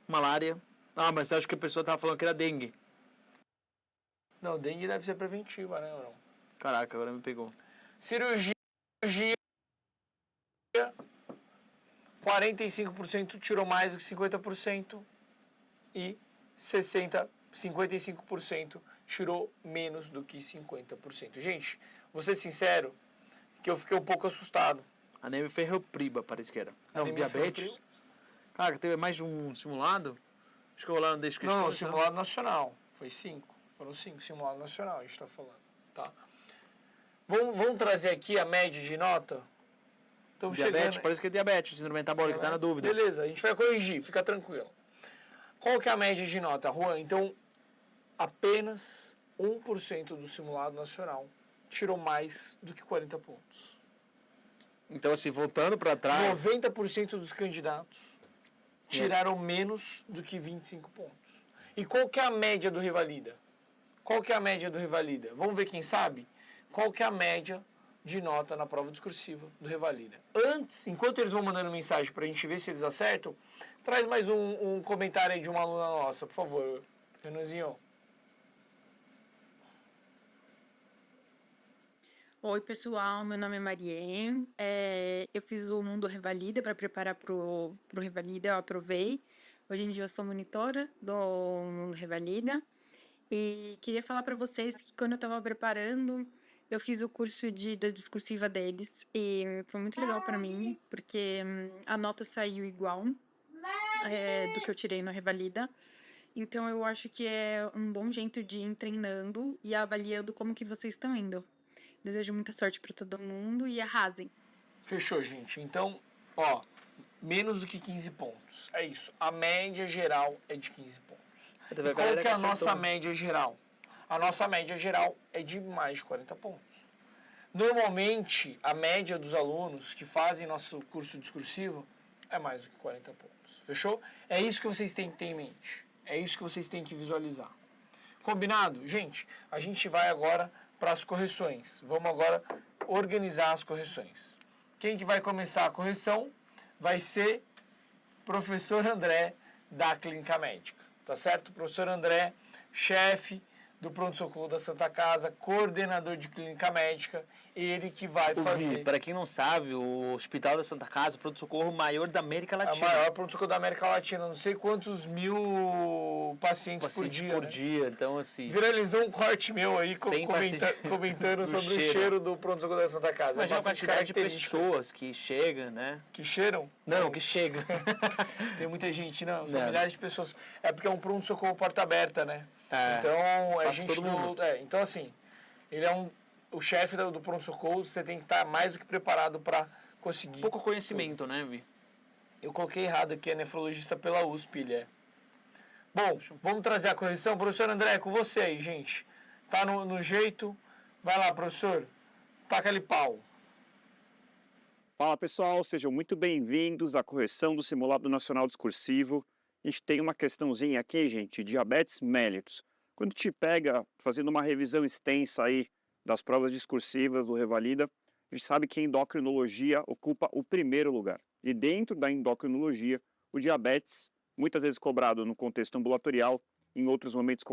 Malária. Ah, mas acho que a pessoa tava falando que era dengue. Não, dengue deve ser preventiva, né, ou não? Caraca, agora me pegou. Cirurgia, 45% tirou mais do que 50% e 55% tirou menos do que 50%. Gente, vou ser sincero que eu fiquei um pouco assustado. Anemia ferropriba, parece que era. Não, Anemia diabetes. ferropriba? Cara, teve mais de um simulado? Acho que eu vou lá no descrição. Não, simulado nacional. Foi 5. Foram 5 simulado nacional, a gente está falando. Tá? Vamos trazer aqui a média de nota? Estamos Diabetes, chegando... parece que é diabetes, síndrome metabólica, tá na dúvida. Beleza, a gente vai corrigir, fica tranquilo. Qual que é a média de nota, Juan? Então, apenas 1% do simulado nacional tirou mais do que 40 pontos. Então, assim, voltando para trás... 90% dos candidatos tiraram menos do que 25 pontos. E qual que é a média do Revalida? Qual que é a média do Revalida? Vamos ver quem sabe? Qual que é a média de nota na prova discursiva do Revalida? Antes, enquanto eles vão mandando mensagem para a gente ver se eles acertam, traz mais um comentário aí de uma aluna nossa, por favor, Renanzinho. Oi, pessoal, meu nome é Marien. Eu fiz o Mundo Revalida para preparar para o Revalida, eu aprovei. Hoje em dia eu sou monitora do Mundo Revalida. E queria falar para vocês que quando eu estava preparando, eu fiz o curso da discursiva deles. E foi muito legal para mim, porque a nota saiu igual do que eu tirei no Revalida. Então eu acho que é um bom jeito de ir treinando e avaliando como que vocês estão indo. Desejo muita sorte para todo mundo e arrasem. Fechou, gente. Então, ó, menos do que 15 pontos. É isso. A média geral é de 15 pontos. E qual que é a nossa média geral? A nossa média geral é de mais de 40 pontos. Normalmente, a média dos alunos que fazem nosso curso discursivo é mais do que 40 pontos. Fechou? É isso que vocês têm que ter em mente. É isso que vocês têm que visualizar. Combinado? Gente, a gente vai agora para as correções. Vamos agora organizar as correções. Quem que vai começar a correção vai ser professor André da Clínica Médica. Tá certo? Professor André, chefe do pronto-socorro da Santa Casa, coordenador de clínica médica, ele que vai fazer... Para quem não sabe, o Hospital da Santa Casa, o pronto-socorro maior da América Latina. É o maior pronto-socorro da América Latina, não sei quantos mil pacientes por dia. Então assim... Viralizou um corte meu aí comentando sobre o cheiro do pronto-socorro da Santa Casa. Mas é uma quantidade de pessoas que chegam, né? Que cheiram? Não, que chegam. Tem muita gente, não. São milhares de pessoas. É porque é um pronto-socorro porta aberta, né? Então, a gente... Todo mundo. Então, assim, ele é o chefe do pronto-socorro, você tem que estar mais do que preparado para conseguir. Pouco conhecimento, né, Vi? Eu coloquei errado aqui, é nefrologista pela USP, ele é. Bom, vamos trazer a correção. Professor André, é com você aí, gente. Tá no jeito? Vai lá, professor. Taca ali pau. Fala, pessoal. Sejam muito bem-vindos à correção do Simulado Nacional Discursivo. A gente tem uma questãozinha aqui, gente, diabetes mellitus. Quando te pega fazendo uma revisão extensa aí das provas discursivas do Revalida, a gente sabe que a endocrinologia ocupa o primeiro lugar. E dentro da endocrinologia, o diabetes, muitas vezes cobrado no contexto ambulatorial, em outros momentos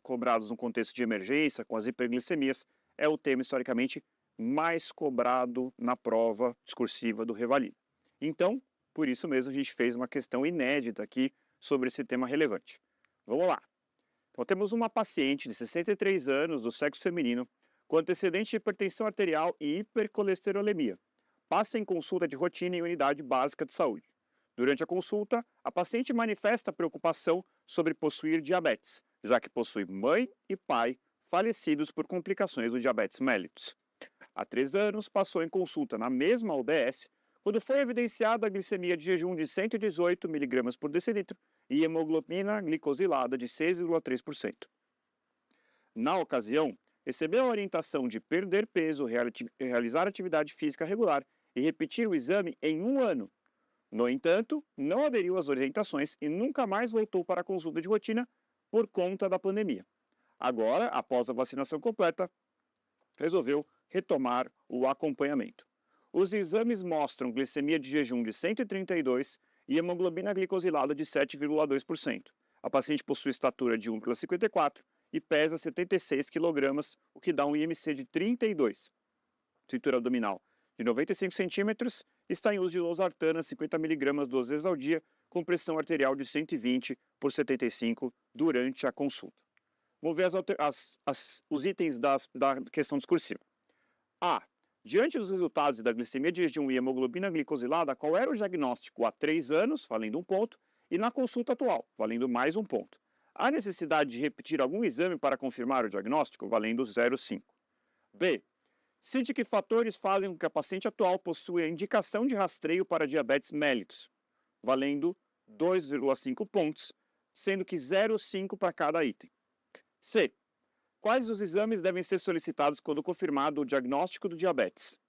cobrados no contexto de emergência, com as hiperglicemias, é o tema historicamente mais cobrado na prova discursiva do Revalida. Então, por isso mesmo, a gente fez uma questão inédita aqui sobre esse tema relevante. Vamos lá. Então, temos uma paciente de 63 anos, do sexo feminino, com antecedente de hipertensão arterial e hipercolesterolemia. Passa em consulta de rotina em unidade básica de saúde. Durante a consulta, a paciente manifesta preocupação sobre possuir diabetes, já que possui mãe e pai falecidos por complicações do diabetes mellitus. Há 3 anos, passou em consulta na mesma UBS, quando foi evidenciada a glicemia de jejum de 118 mg por decilitro e hemoglobina glicosilada de 6,3%. Na ocasião, recebeu a orientação de perder peso, realizar atividade física regular e repetir o exame em 1 ano. No entanto, não aderiu às orientações e nunca mais voltou para a consulta de rotina por conta da pandemia. Agora, após a vacinação completa, resolveu retomar o acompanhamento. Os exames mostram glicemia de jejum de 132 e hemoglobina glicosilada de 7,2%. A paciente possui estatura de 1,54 e pesa 76 kg, o que dá um IMC de 32. Cintura abdominal de 95 centímetros, está em uso de losartana 50 mg 2 vezes ao dia, com pressão arterial de 120 por 75 durante a consulta. Vamos ver os itens da questão discursiva. A. Diante dos resultados da glicemia de jejum e hemoglobina glicosilada, qual era o diagnóstico há 3 anos, valendo 1 ponto, e na consulta atual, valendo mais 1 ponto? Há necessidade de repetir algum exame para confirmar o diagnóstico, valendo 0,5. B. Cite que fatores fazem com que a paciente atual possua indicação de rastreio para diabetes mellitus, valendo 2,5 pontos, sendo que 0,5 para cada item. C. Quais os exames devem ser solicitados quando confirmado o diagnóstico do diabetes?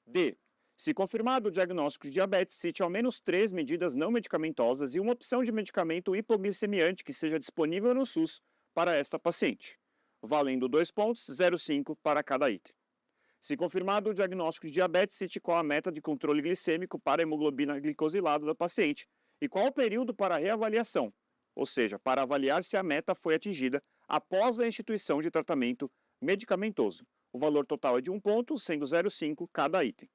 D. Se confirmado o diagnóstico de diabetes, cite ao menos 3 medidas não medicamentosas e uma opção de medicamento hipoglicemiante que seja disponível no SUS para esta paciente, valendo 2 pontos, 0,5 para cada item. Se confirmado o diagnóstico de diabetes, cite qual a meta de controle glicêmico para a hemoglobina glicosilada da paciente e qual o período para a reavaliação, ou seja, para avaliar se a meta foi atingida após a instituição de tratamento medicamentoso. O valor total é de 1 ponto, sendo 0,5 cada item.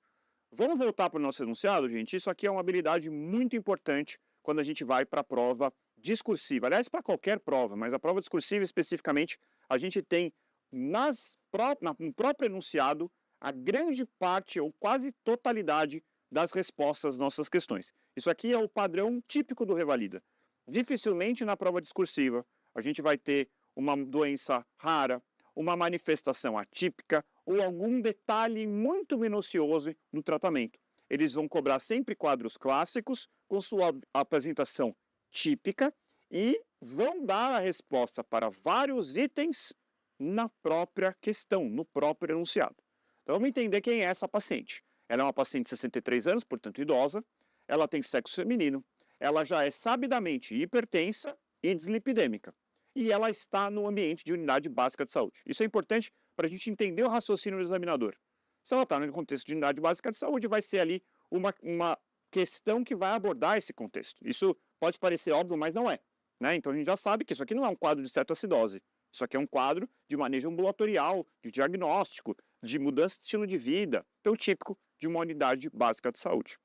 Vamos voltar para o nosso enunciado, gente? Isso aqui é uma habilidade muito importante quando a gente vai para a prova discursiva. Aliás, para qualquer prova, mas a prova discursiva especificamente, a gente tem no próprio enunciado a grande parte ou quase totalidade das respostas às nossas questões. Isso aqui é o padrão típico do Revalida. Dificilmente na prova discursiva a gente vai ter uma doença rara, uma manifestação atípica ou algum detalhe muito minucioso no tratamento. Eles vão cobrar sempre quadros clássicos com sua apresentação típica e vão dar a resposta para vários itens na própria questão, no próprio enunciado. Então vamos entender quem é essa paciente. Ela é uma paciente de 63 anos, portanto idosa, ela tem sexo feminino, ela já é sabidamente hipertensa e dislipidêmica. E ela está no ambiente de unidade básica de saúde. Isso é importante para a gente entender o raciocínio do examinador. Se ela está no contexto de unidade básica de saúde, vai ser ali uma questão que vai abordar esse contexto. Isso pode parecer óbvio, mas não é, né? Então a gente já sabe que isso aqui não é um quadro de cetoacidose. Isso aqui é um quadro de manejo ambulatorial, de diagnóstico, de mudança de estilo de vida, tão típico de uma unidade básica de saúde.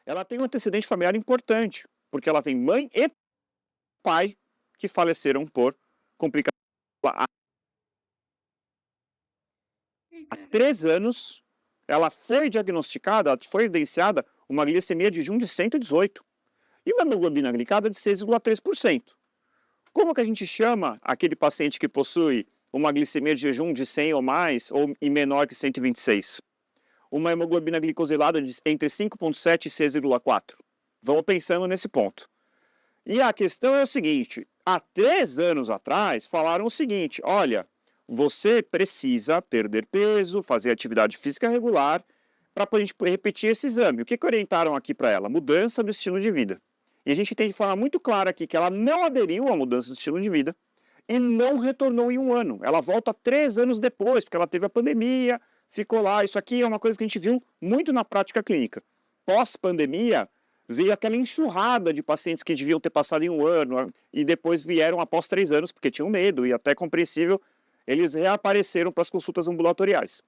Ela tem um antecedente familiar importante, porque ela tem mãe e pai que faleceram por complicações. Há 3 anos, ela foi diagnosticada, foi evidenciada uma glicemia de jejum de 118 e uma hemoglobina glicada de 6,3%. Como que a gente chama aquele paciente que possui uma glicemia de jejum de 100 ou mais, ou e menor que 126? Uma hemoglobina glicosilada de entre 5,7 e 6,4. Vamos pensando nesse ponto. E a questão é o seguinte, há 3 anos atrás falaram o seguinte, olha, você precisa perder peso, fazer atividade física regular para a gente repetir esse exame. O que orientaram aqui para ela? Mudança do estilo de vida. E a gente tem de forma muito clara aqui que ela não aderiu à mudança do estilo de vida e não retornou em 1 ano. Ela volta 3 anos depois, porque ela teve a pandemia, ficou lá. Isso aqui é uma coisa que a gente viu muito na prática clínica. Pós-pandemia, veio aquela enxurrada de pacientes que deviam ter passado em 1 ano e depois vieram após 3 anos, porque tinham medo e até compreensível, eles reapareceram para as consultas ambulatoriais.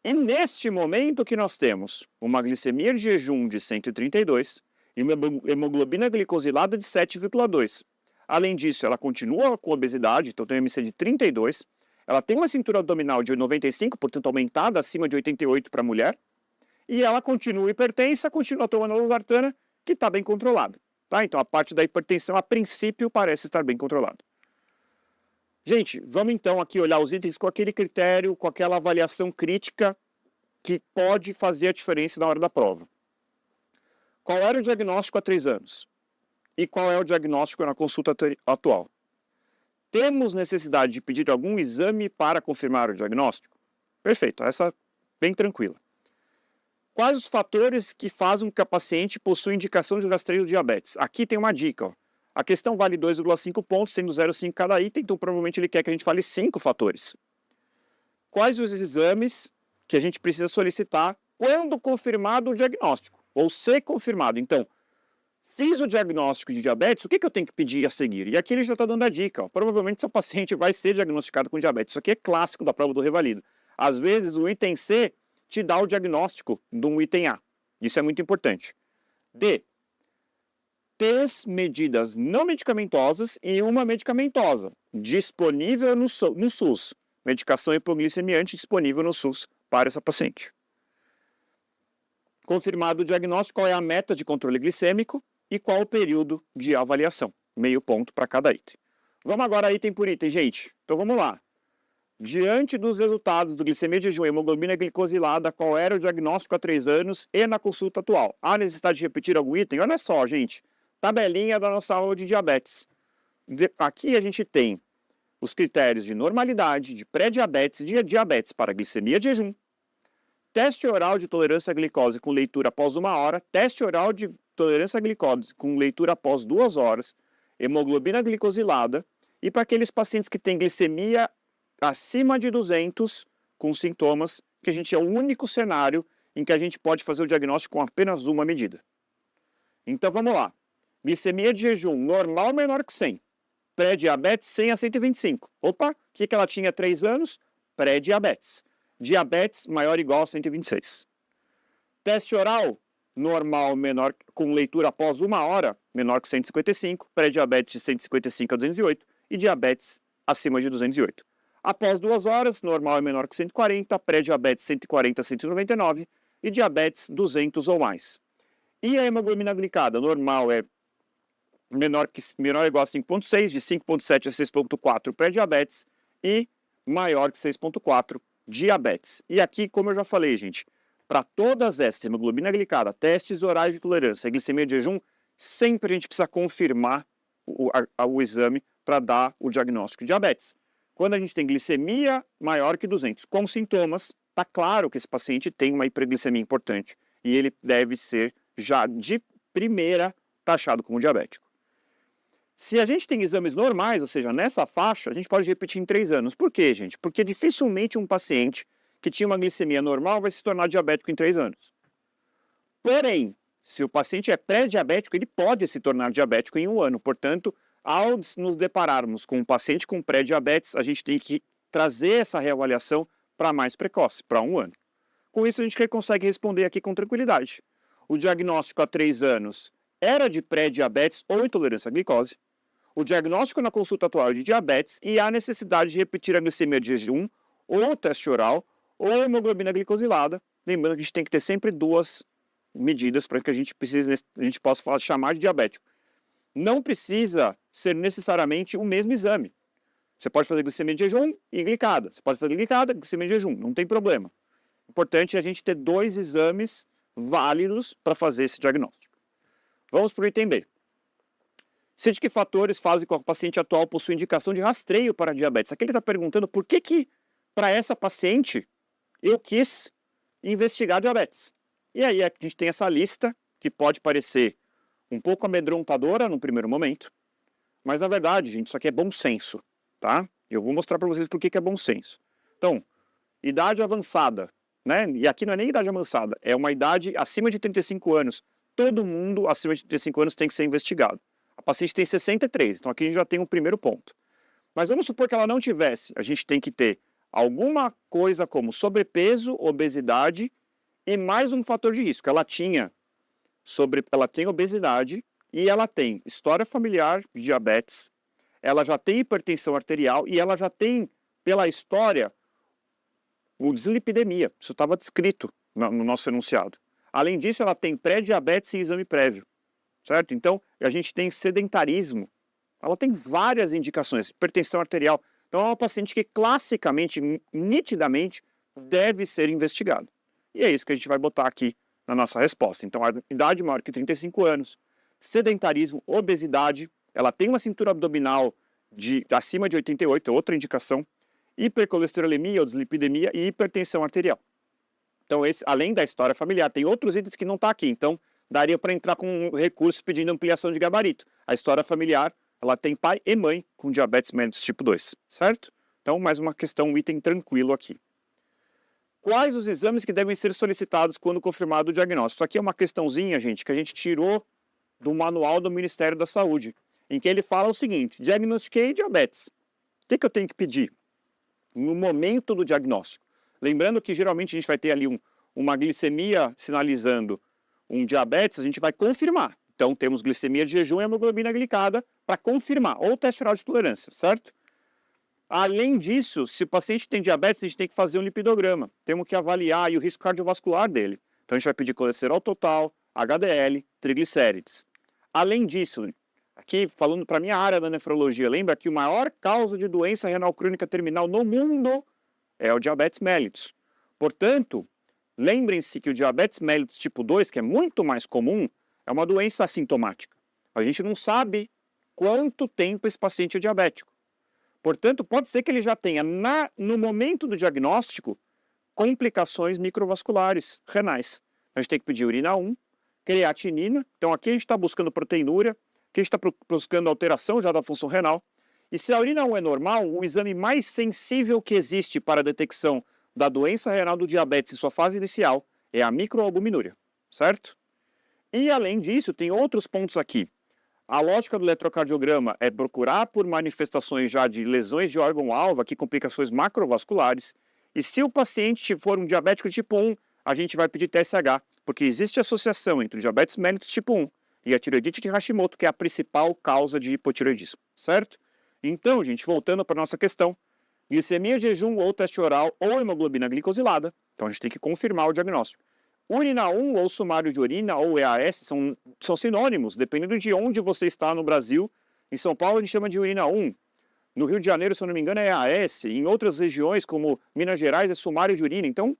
E neste momento que nós temos uma glicemia de jejum de 132 e uma hemoglobina glicosilada de 7,2. Além disso, ela continua com obesidade, então tem um IMC de 32. Ela tem uma cintura abdominal de 95, portanto aumentada acima de 88 para a mulher. E ela continua hipertensa, continua tomando losartana, que está bem controlada. Tá? Então a parte da hipertensão, a princípio, parece estar bem controlada. Gente, vamos então aqui olhar os itens com aquele critério, com aquela avaliação crítica que pode fazer a diferença na hora da prova. Qual era o diagnóstico há 3 anos? E qual é o diagnóstico na consulta atual? Temos necessidade de pedir algum exame para confirmar o diagnóstico? Perfeito, essa bem tranquila. Quais os fatores que fazem com que a paciente possua indicação de rastreio de diabetes? Aqui tem uma dica, ó. A questão vale 2,5 pontos, sendo 0,5 cada item, então provavelmente ele quer que a gente fale 5 fatores. Quais os exames que a gente precisa solicitar quando confirmado o diagnóstico, ou ser confirmado. Então, fiz o diagnóstico de diabetes, o que eu tenho que pedir a seguir? E aqui ele já está dando a dica. Ó. Provavelmente essa paciente vai ser diagnosticada com diabetes. Isso aqui é clássico da prova do Revalida. Às vezes o item C te dá o diagnóstico de um item A. Isso é muito importante. D. Três medidas não medicamentosas e uma medicamentosa disponível no SUS. Medicação hipoglicemiante disponível no SUS para essa paciente. Confirmado o diagnóstico, qual é a meta de controle glicêmico e qual o período de avaliação. Meio ponto para cada item. Vamos agora item por item, gente. Então vamos lá. Diante dos resultados do glicemia de jejum e hemoglobina glicosilada, qual era o diagnóstico há 3 anos e na consulta atual? Há necessidade de repetir algum item? Olha só, gente. Tabelinha da nossa aula de diabetes. Aqui a gente tem os critérios de normalidade, de pré-diabetes e de diabetes para glicemia de jejum, teste oral de tolerância à glicose com leitura após 1 hora, teste oral de tolerância à glicose com leitura após 2 horas, hemoglobina glicosilada e para aqueles pacientes que têm glicemia acima de 200 com sintomas, que a gente é o único cenário em que a gente pode fazer o diagnóstico com apenas uma medida. Então vamos lá. Glicemia de jejum normal menor que 100. Pré-diabetes 100 a 125. Opa, o que ela tinha há 3 anos? Pré-diabetes. Diabetes maior ou igual a 126. Teste oral normal menor com leitura após 1 hora, menor que 155. Pré-diabetes de 155 a 208 e diabetes acima de 208. Após 2 horas, normal é menor que 140, pré-diabetes 140 a 199 e diabetes 200 ou mais. E a hemoglobina glicada normal é menor ou igual a 5,6, de 5,7 a 6,4 pré-diabetes e maior que 6,4 diabetes. E aqui, como eu já falei, gente, para todas essas, hemoglobina glicada, testes orais de tolerância e glicemia de jejum, sempre a gente precisa confirmar o exame para dar o diagnóstico de diabetes. Quando a gente tem glicemia maior que 200 com sintomas, está claro que esse paciente tem uma hiperglicemia importante e ele deve ser já de primeira taxado como diabético. Se a gente tem exames normais, ou seja, nessa faixa, a gente pode repetir em 3 anos. Por quê, gente? Porque dificilmente um paciente que tinha uma glicemia normal vai se tornar diabético em 3 anos. Porém, se o paciente é pré-diabético, ele pode se tornar diabético em 1 ano. Portanto, ao nos depararmos com um paciente com pré-diabetes, a gente tem que trazer essa reavaliação para mais precoce, para 1 ano. Com isso, a gente consegue responder aqui com tranquilidade. O diagnóstico há 3 anos era de pré-diabetes ou intolerância à glicose. O diagnóstico na consulta atual é de diabetes e há necessidade de repetir a glicemia de jejum, ou teste oral, ou hemoglobina glicosilada. Lembrando que a gente tem que ter sempre 2 medidas para que a gente possa chamar de diabético. Não precisa ser necessariamente o mesmo exame. Você pode fazer glicemia de jejum e glicada. Você pode fazer glicada e glicemia de jejum. Não tem problema. O importante é a gente ter 2 exames válidos para fazer esse diagnóstico. Vamos para o item B. De que fatores fazem com que o paciente atual possua indicação de rastreio para diabetes? Aqui ele está perguntando por que para essa paciente, eu quis investigar diabetes. E aí a gente tem essa lista, que pode parecer um pouco amedrontadora no primeiro momento, mas na verdade, gente, isso aqui é bom senso, tá? Eu vou mostrar para vocês por que é bom senso. Então, idade avançada, né? E aqui não é nem idade avançada, é uma idade acima de 35 anos. Todo mundo acima de 35 anos tem que ser investigado. A paciente tem 63, então aqui a gente já tem um primeiro ponto. Mas vamos supor que ela não tivesse. A gente tem que ter alguma coisa como sobrepeso, obesidade e mais um fator de risco. Ela tem obesidade e ela tem história familiar de diabetes, ela já tem hipertensão arterial e ela já tem, pela história, o dislipidemia. Isso estava descrito no nosso enunciado. Além disso, ela tem pré-diabetes e exame prévio. Certo? Então, a gente tem sedentarismo. Ela tem várias indicações. Hipertensão arterial. Então, é uma paciente que classicamente, nitidamente, deve ser investigada. E é isso que a gente vai botar aqui na nossa resposta. Então, a idade maior que 35 anos, sedentarismo, obesidade, ela tem uma cintura abdominal acima de 88, outra indicação, hipercolesterolemia ou dislipidemia e hipertensão arterial. Então, além da história familiar, tem outros itens que não estão aqui. Então, daria para entrar com um recurso pedindo ampliação de gabarito. A história familiar, ela tem pai e mãe com diabetes mellitus tipo 2, certo? Então, mais uma questão, um item tranquilo aqui. quais os exames que devem ser solicitados quando confirmado o diagnóstico. Isso aqui é uma questãozinha, gente, que a gente tirou do manual do Ministério da Saúde, em que ele fala o seguinte: diagnostiquei diabetes. O que eu tenho que pedir no momento do diagnóstico? Lembrando que geralmente a gente vai ter ali uma glicemia sinalizando um diabetes, a gente vai confirmar. Então temos glicemia de jejum e hemoglobina glicada para confirmar, ou teste oral de tolerância, certo? Além disso, se o paciente tem diabetes, a gente tem que fazer um lipidograma. Temos que avaliar o risco cardiovascular dele. Então a gente vai pedir colesterol total, HDL, triglicérides. Além disso, aqui falando para a minha área da nefrologia, lembra que a maior causa de doença renal crônica terminal no mundo é o diabetes mellitus. Portanto, lembrem-se que o diabetes mellitus tipo 2, que é muito mais comum, é uma doença assintomática. A gente não sabe quanto tempo esse paciente é diabético. Portanto, pode ser que ele já tenha, no momento do diagnóstico, complicações microvasculares renais. A gente tem que pedir urina 1, creatinina. Então aqui a gente está buscando proteinúria, aqui a gente está buscando alteração já da função renal. E se a urina 1 é normal, o exame mais sensível que existe para a detecção da doença renal do diabetes em sua fase inicial é a microalbuminúria, certo? E além disso, tem outros pontos aqui. A lógica do eletrocardiograma é procurar por manifestações já de lesões de órgão-alvo, aqui complicações macrovasculares. E se o paciente for um diabético tipo 1, a gente vai pedir TSH, porque existe associação entre o diabetes mellitus tipo 1 e a tireoidite de Hashimoto, que é a principal causa de hipotireoidismo, certo? Então, gente, voltando para a nossa questão, glicemia de jejum ou teste oral ou hemoglobina glicosilada, então a gente tem que confirmar o diagnóstico. Urina 1 ou sumário de urina ou EAS são sinônimos, dependendo de onde você está no Brasil. Em São Paulo a gente chama de urina 1. No Rio de Janeiro, se eu não me engano, é EAS. Em outras regiões, como Minas Gerais, é sumário de urina. Então,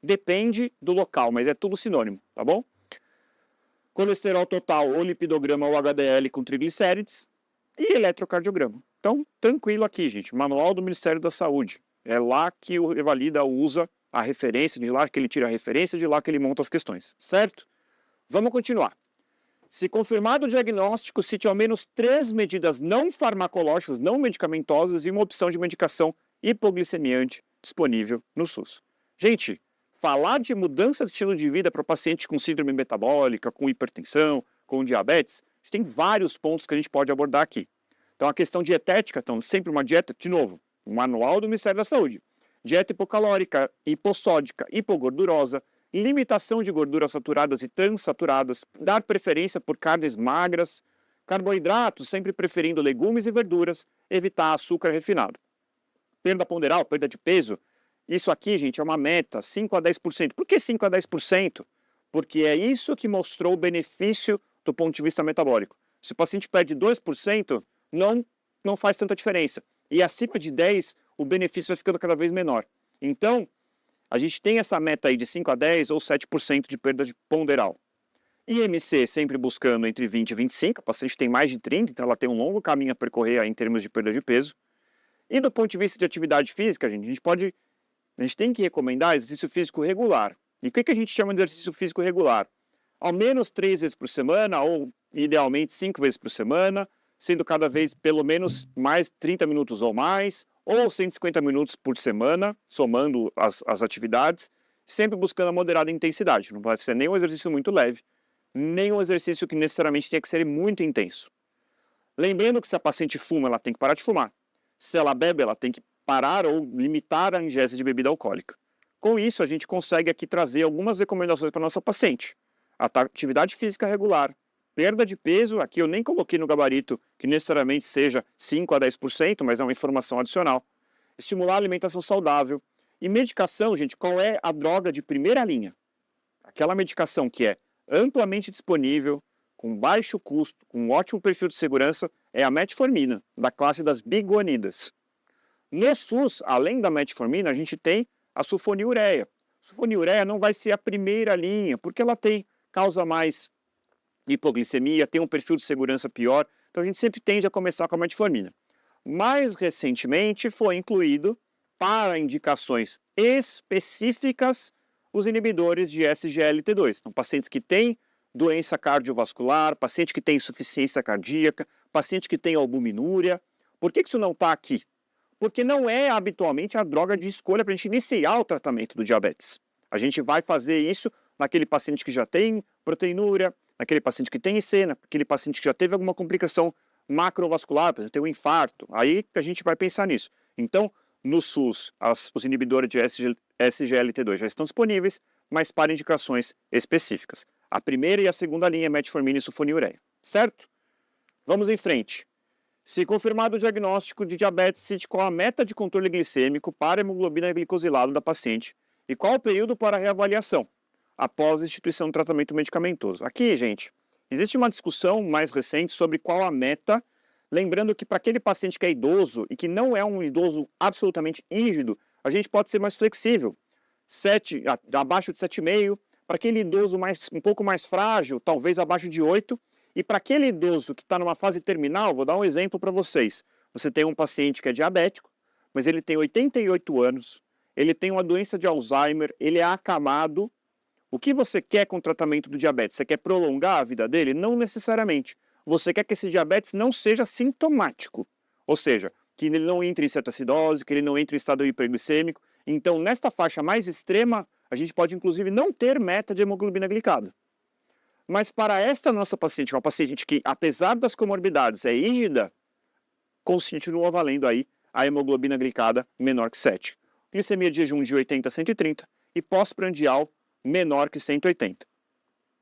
depende do local, mas é tudo sinônimo, tá bom? Colesterol total ou lipidograma ou HDL com triglicérides e eletrocardiograma. Então, tranquilo aqui, gente. Manual do Ministério da Saúde. É lá que o Revalida usa a referência, de lá que ele tira a referência, de lá que ele monta as questões, certo? Vamos continuar. Se confirmado o diagnóstico, cite ao menos 3 medidas não farmacológicas, não medicamentosas e uma opção de medicação hipoglicemiante disponível no SUS. Gente, falar de mudança de estilo de vida para paciente com síndrome metabólica, com hipertensão, com diabetes, a gente tem vários pontos que a gente pode abordar aqui. Então a questão dietética, então sempre uma dieta, de novo, o manual do Ministério da Saúde. Dieta hipocalórica, hipossódica, hipogordurosa, limitação de gorduras saturadas e transaturadas, dar preferência por carnes magras, carboidratos, sempre preferindo legumes e verduras, evitar açúcar refinado. Perda ponderal, perda de peso, isso aqui, gente, é uma meta, 5 a 10%. Por que 5 a 10%? Porque é isso que mostrou o benefício do ponto de vista metabólico. Se o paciente perde 2%, não faz tanta diferença. E acima de 10%, o benefício vai ficando cada vez menor. Então, a gente tem essa meta aí de 5 a 10 ou 7% de perda de ponderal. IMC sempre buscando entre 20 e 25, a paciente tem mais de 30, então ela tem um longo caminho a percorrer aí em termos de perda de peso. E do ponto de vista de atividade física, gente, a gente tem que recomendar exercício físico regular. E o que a gente chama de exercício físico regular? Ao menos 3 vezes por semana, ou idealmente 5 vezes por semana, sendo cada vez pelo menos mais 30 minutos ou mais, ou 150 minutos por semana, somando as atividades, sempre buscando a moderada intensidade. Não vai ser nem um exercício muito leve, nem um exercício que necessariamente tenha que ser muito intenso. Lembrando que se a paciente fuma, ela tem que parar de fumar. Se ela bebe, ela tem que parar ou limitar a ingesta de bebida alcoólica. Com isso, a gente consegue aqui trazer algumas recomendações para a nossa paciente. Atividade física regular, perda de peso, aqui eu nem coloquei no gabarito que necessariamente seja 5 a 10%, mas é uma informação adicional. Estimular a alimentação saudável. E medicação, gente, qual é a droga de primeira linha? Aquela medicação que é amplamente disponível, com baixo custo, com um ótimo perfil de segurança, é a metformina, da classe das biguanidas. No SUS, além da metformina, a gente tem a sulfonilureia. A sulfonilureia não vai ser a primeira linha, porque ela causa mais hipoglicemia, tem um perfil de segurança pior, então a gente sempre tende a começar com a metformina. Mais recentemente foi incluído, para indicações específicas, os inibidores de SGLT2. Então, pacientes que têm doença cardiovascular, paciente que tem insuficiência cardíaca, paciente que tem albuminúria. Por que isso não está aqui? porque não é habitualmente a droga de escolha para a gente iniciar o tratamento do diabetes. A gente vai fazer isso naquele paciente que já tem proteinúria, naquele paciente que tem IC, naquele paciente que já teve alguma complicação macrovascular, por exemplo, tem um infarto, aí que a gente vai pensar nisso. Então, no SUS, os inibidores de SGLT2 já estão disponíveis, mas para indicações específicas. A primeira e a segunda linha é metformina e sulfonilureia, certo? Vamos em frente. Se confirmado o diagnóstico de diabetes, cite qual a meta de controle glicêmico para a hemoglobina glicosilada da paciente e qual o período para a reavaliação após a instituição do tratamento medicamentoso. Aqui, gente, existe uma discussão mais recente sobre qual a meta, lembrando que para aquele paciente que é idoso e que não é um idoso absolutamente rígido, a gente pode ser mais flexível. Abaixo de 7,5, para aquele idoso um pouco mais frágil, talvez abaixo de 8, e para aquele idoso que está numa fase terminal, vou dar um exemplo para vocês. Você tem um paciente que é diabético, mas ele tem 88 anos, ele tem uma doença de Alzheimer, ele é acamado. O que você quer com o tratamento do diabetes? Você quer prolongar a vida dele? Não necessariamente. Você quer que esse diabetes não seja sintomático, ou seja, que ele não entre em cetoacidose, que ele não entre em estado hiperglicêmico. Então, nesta faixa mais extrema, a gente pode, inclusive, não ter meta de hemoglobina glicada. Mas para esta nossa paciente, uma paciente que, apesar das comorbidades, é rígida, continua valendo aí a hemoglobina glicada menor que 7. Glicemia de jejum de 80 a 130 e pós-prandial menor que 180.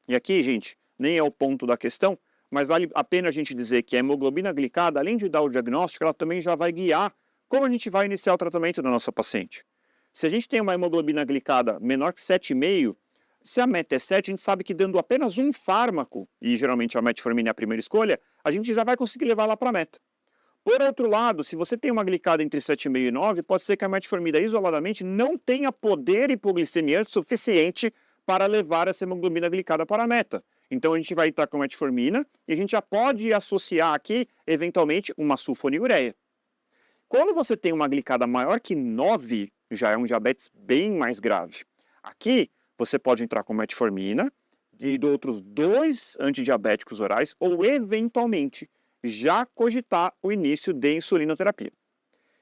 E aqui, gente, nem é o ponto da questão, mas vale a pena a gente dizer que a hemoglobina glicada, além de dar o diagnóstico, ela também já vai guiar como a gente vai iniciar o tratamento da nossa paciente. Se a gente tem uma hemoglobina glicada menor que 7,5, se a meta é 7, a gente sabe que dando apenas um fármaco, e geralmente a metformina é a primeira escolha, a gente já vai conseguir levar lá para a meta. Por outro lado, se você tem uma glicada entre 7,5 e 9, pode ser que a metformina isoladamente não tenha poder hipoglicemiante suficiente para levar essa hemoglobina glicada para a meta. Então a gente vai entrar com a metformina e a gente já pode associar aqui, eventualmente, uma sulfonilureia. Quando você tem uma glicada maior que 9, já é um diabetes bem mais grave. Aqui, você pode entrar com metformina e outros 2 antidiabéticos orais ou, eventualmente, já cogitar o início de insulinoterapia.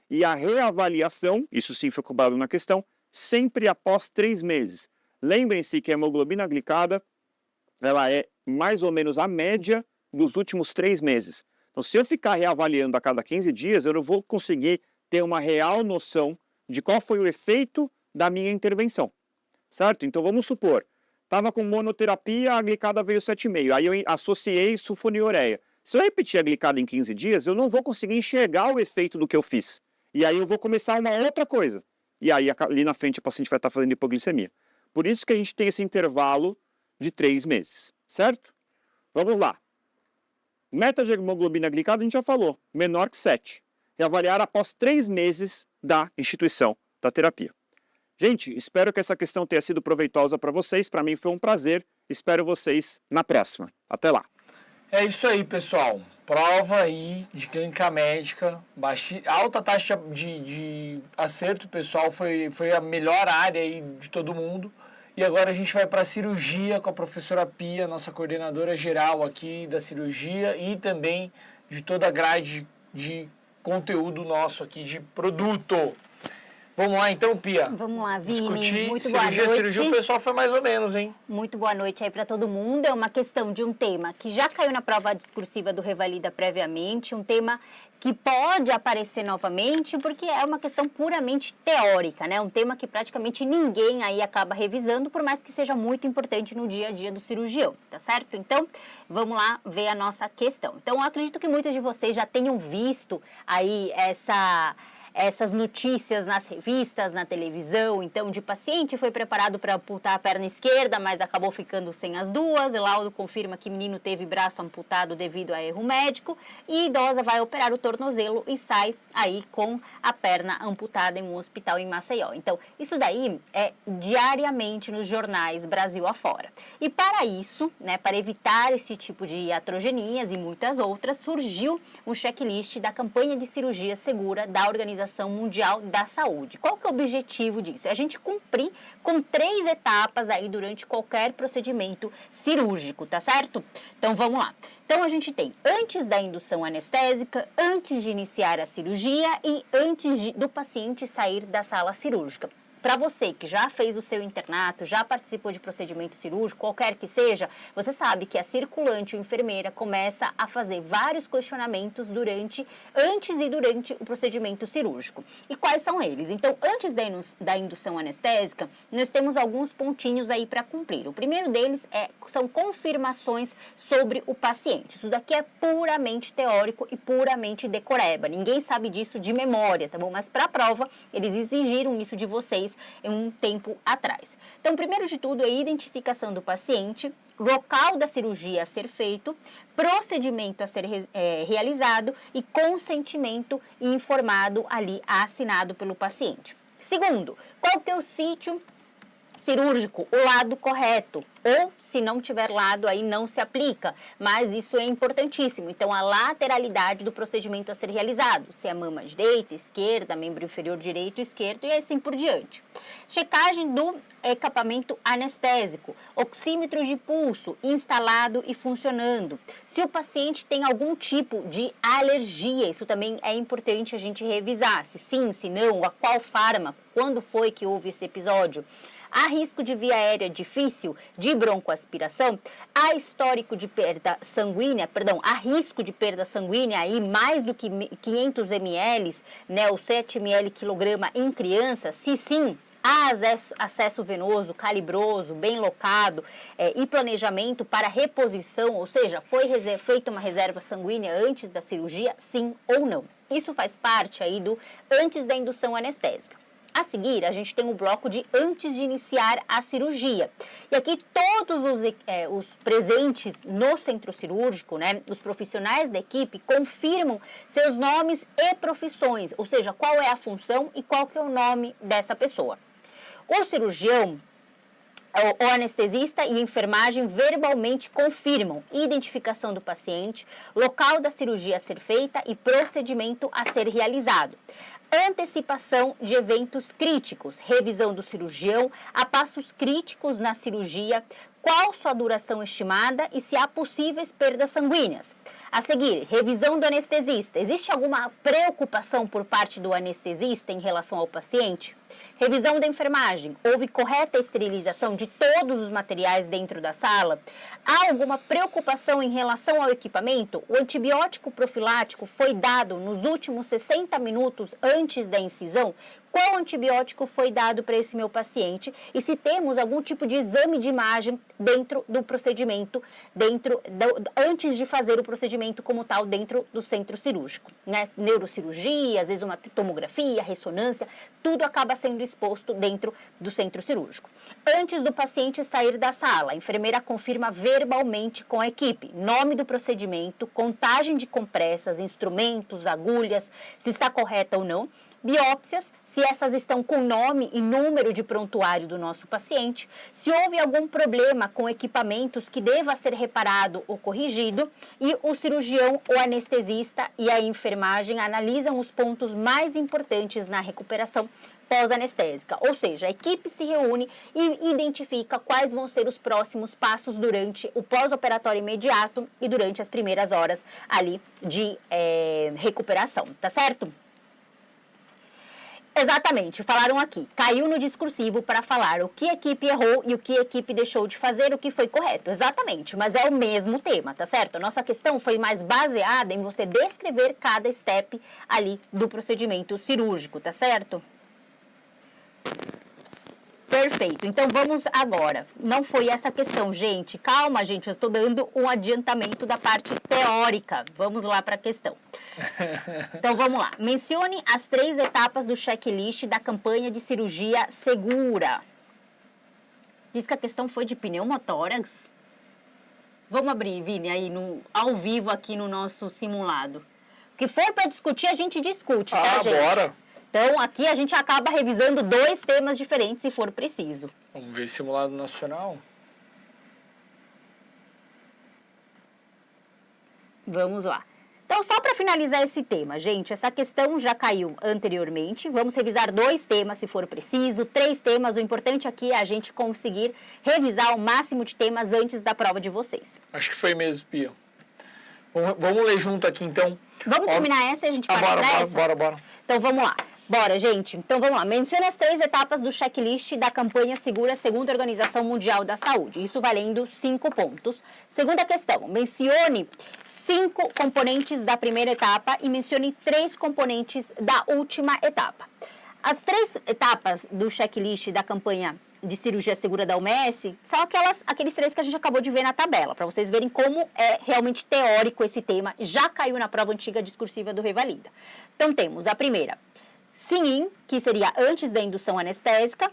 E a reavaliação, isso sim foi cobrado na questão, sempre após 3 meses. Lembrem-se que a hemoglobina glicada, ela é mais ou menos a média dos últimos 3 meses. Então, se eu ficar reavaliando a cada 15 dias, eu não vou conseguir ter uma real noção de qual foi o efeito da minha intervenção. Certo? Então, vamos supor, estava com monoterapia, a glicada veio 7,5, aí eu associei sulfonilureia. Se eu repetir a glicada em 15 dias, eu não vou conseguir enxergar o efeito do que eu fiz. E aí eu vou começar uma outra coisa. E aí ali na frente o paciente vai estar fazendo hipoglicemia. Por isso que a gente tem esse intervalo de 3 meses, certo? Vamos lá. Meta de hemoglobina glicada a gente já falou, menor que 7. Reavaliar após 3 meses da instituição da terapia. Gente, espero que essa questão tenha sido proveitosa para vocês. Para mim foi um prazer. Espero vocês na próxima. Até lá. É isso aí, pessoal. Prova aí de clínica médica, alta taxa de acerto, pessoal, foi a melhor área aí de todo mundo. E agora a gente vai para a cirurgia com a professora Pia, nossa coordenadora geral aqui da cirurgia e também de toda a grade de conteúdo nosso aqui de produto. Vamos lá então, Pia? Vamos lá, Vini. Discutir muito boa noite. Cirurgia, o pessoal foi mais ou menos, hein? Muito boa noite aí para todo mundo. É uma questão de um tema que já caiu na prova discursiva do Revalida previamente, um tema que pode aparecer novamente, porque é uma questão puramente teórica, né? Um tema que praticamente ninguém aí acaba revisando, por mais que seja muito importante no dia a dia do cirurgião, tá certo? Então, vamos lá ver a nossa questão. Então, eu acredito que muitos de vocês já tenham visto aí essas notícias nas revistas, na televisão, então, de paciente foi preparado para amputar a perna esquerda, mas acabou ficando sem as duas, e laudo confirma que menino teve braço amputado devido a erro médico, e idosa vai operar o tornozelo e sai aí com a perna amputada em um hospital em Maceió. Então, isso daí é diariamente nos jornais Brasil afora. E para isso, né, para evitar esse tipo de iatrogenias e muitas outras, surgiu um checklist da campanha de cirurgia segura da Organização Organização Mundial da Saúde. Qual que é o objetivo disso? É a gente cumprir com 3 etapas aí durante qualquer procedimento cirúrgico, tá certo? Então, vamos lá. Então, a gente tem antes da indução anestésica, antes de iniciar a cirurgia e antes do paciente sair da sala cirúrgica. Para você que já fez o seu internato, já participou de procedimento cirúrgico, qualquer que seja, você sabe que a circulante ou enfermeira começa a fazer vários questionamentos antes e durante o procedimento cirúrgico. E quais são eles? Então, antes da indução anestésica, nós temos alguns pontinhos aí para cumprir. O primeiro deles são confirmações sobre o paciente. Isso daqui é puramente teórico e puramente decoreba. Ninguém sabe disso de memória, tá bom? Mas para a prova, eles exigiram isso de vocês em um tempo atrás. Então, primeiro de tudo, é a identificação do paciente, local da cirurgia a ser feito, procedimento a ser realizado e consentimento informado ali, assinado pelo paciente. Segundo, qual que é o sítio cirúrgico, o lado correto, ou se não tiver lado, aí não se aplica, mas isso é importantíssimo. Então, a lateralidade do procedimento a ser realizado, se é mama direita, esquerda, membro inferior direito, esquerdo e assim por diante. Checagem do equipamento anestésico, oxímetro de pulso instalado e funcionando. Se o paciente tem algum tipo de alergia, isso também é importante a gente revisar, se sim, se não, a qual fármaco, quando foi que houve esse episódio. Há risco de via aérea difícil, de broncoaspiração, há histórico de perda sanguínea, há risco de perda sanguínea aí mais do que 500 ml, né, ou 7 ml quilograma em crianças, se sim, há acesso venoso, calibroso, bem locado e planejamento para reposição, ou seja, foi feita uma reserva sanguínea antes da cirurgia, sim ou não. Isso faz parte aí do antes da indução anestésica. A seguir, a gente tem o bloco de antes de iniciar a cirurgia. E aqui todos os presentes no centro cirúrgico, né, os profissionais da equipe, confirmam seus nomes e profissões, ou seja, qual é a função e qual que é o nome dessa pessoa. O cirurgião, o anestesista e a enfermagem verbalmente confirmam identificação do paciente, local da cirurgia a ser feita e procedimento a ser realizado. Antecipação de eventos críticos, revisão do cirurgião a passos críticos na cirurgia, qual sua duração estimada e se há possíveis perdas sanguíneas. A seguir, revisão do anestesista. Existe alguma preocupação por parte do anestesista em relação ao paciente? Revisão da enfermagem. Houve correta esterilização de todos os materiais dentro da sala? Há alguma preocupação em relação ao equipamento? O antibiótico profilático foi dado nos últimos 60 minutos antes da incisão? Qual antibiótico foi dado para esse meu paciente e se temos algum tipo de exame de imagem dentro do procedimento, antes de fazer o procedimento como tal dentro do centro cirúrgico, né? Neurocirurgia, às vezes uma tomografia, ressonância, tudo acaba sendo exposto dentro do centro cirúrgico. Antes do paciente sair da sala, a enfermeira confirma verbalmente com a equipe nome do procedimento, contagem de compressas, instrumentos, agulhas, se está correta ou não, biópsias, se essas estão com nome e número de prontuário do nosso paciente, se houve algum problema com equipamentos que deva ser reparado ou corrigido, e o cirurgião, o anestesista e a enfermagem analisam os pontos mais importantes na recuperação pós-anestésica, ou seja, a equipe se reúne e identifica quais vão ser os próximos passos durante o pós-operatório imediato e durante as primeiras horas ali de recuperação, tá certo? Exatamente, falaram aqui, caiu no discursivo para falar o que a equipe errou e o que a equipe deixou de fazer, o que foi correto. Exatamente, mas é o mesmo tema, tá certo? A nossa questão foi mais baseada em você descrever cada step ali do procedimento cirúrgico, tá certo? Perfeito, então vamos agora. Não foi essa questão, gente. Calma, gente, eu estou dando um adiantamento da parte teórica. Vamos lá para a questão. Então vamos lá. Mencione as 3 etapas do checklist da campanha de cirurgia segura. Diz que a questão foi de pneumotórax. Vamos abrir, Vini, aí ao vivo aqui no nosso simulado. O que for para discutir, a gente discute, tá, gente? Bora! Então, aqui a gente acaba revisando 2 temas diferentes, se for preciso. Vamos ver simulado nacional. Vamos lá. Então, só para finalizar esse tema, gente, essa questão já caiu anteriormente. Vamos revisar 2 temas, se for preciso, 3 temas. O importante aqui é a gente conseguir revisar o máximo de temas antes da prova de vocês. Acho que foi mesmo, Pia. Vamos ler junto aqui, então. Vamos terminar essa e a gente parte pra essa? Bora. Então, vamos lá. Bora, gente. Então, vamos lá. Mencione as 3 etapas do checklist da campanha Segura segundo a Organização Mundial da Saúde. Isso valendo 5 pontos. Segunda questão. Mencione 5 componentes da primeira etapa e mencione 3 componentes da última etapa. As 3 etapas do checklist da campanha de cirurgia segura da OMS são aqueles 3 que a gente acabou de ver na tabela, para vocês verem como é realmente teórico esse tema, já caiu na prova antiga discursiva do Revalida. Então temos a primeira, sim-in, que seria antes da indução anestésica,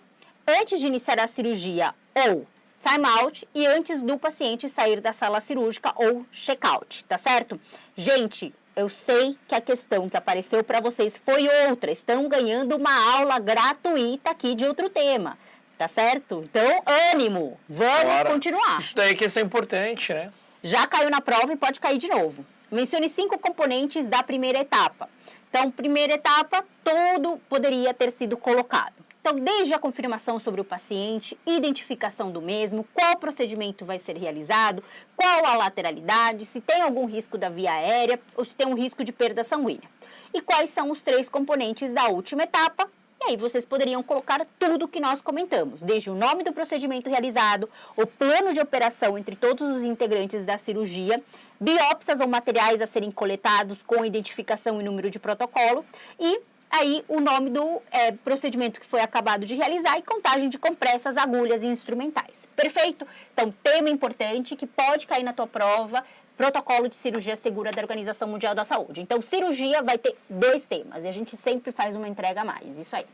antes de iniciar a cirurgia ou time-out e antes do paciente sair da sala cirúrgica ou check-out, tá certo? Gente, eu sei que a questão que apareceu para vocês foi outra, estão ganhando uma aula gratuita aqui de outro tema. Tá certo? Então, ânimo! Vamos continuar. Isso daí é questão importante, né? Já caiu na prova e pode cair de novo. Mencione 5 componentes da primeira etapa. Então, primeira etapa, tudo poderia ter sido colocado. Então, desde a confirmação sobre o paciente, identificação do mesmo, qual procedimento vai ser realizado, qual a lateralidade, se tem algum risco da via aérea ou se tem um risco de perda sanguínea. E quais são os 3 componentes da última etapa. E aí vocês poderiam colocar tudo que nós comentamos, desde o nome do procedimento realizado, o plano de operação entre todos os integrantes da cirurgia, biópsias ou materiais a serem coletados com identificação e número de protocolo, e aí o nome do procedimento que foi acabado de realizar e contagem de compressas, agulhas e instrumentais. Perfeito? Então, tema importante que pode cair na tua prova, protocolo de cirurgia segura da Organização Mundial da Saúde. Então, cirurgia vai ter 2 temas e a gente sempre faz uma entrega a mais. Isso aí.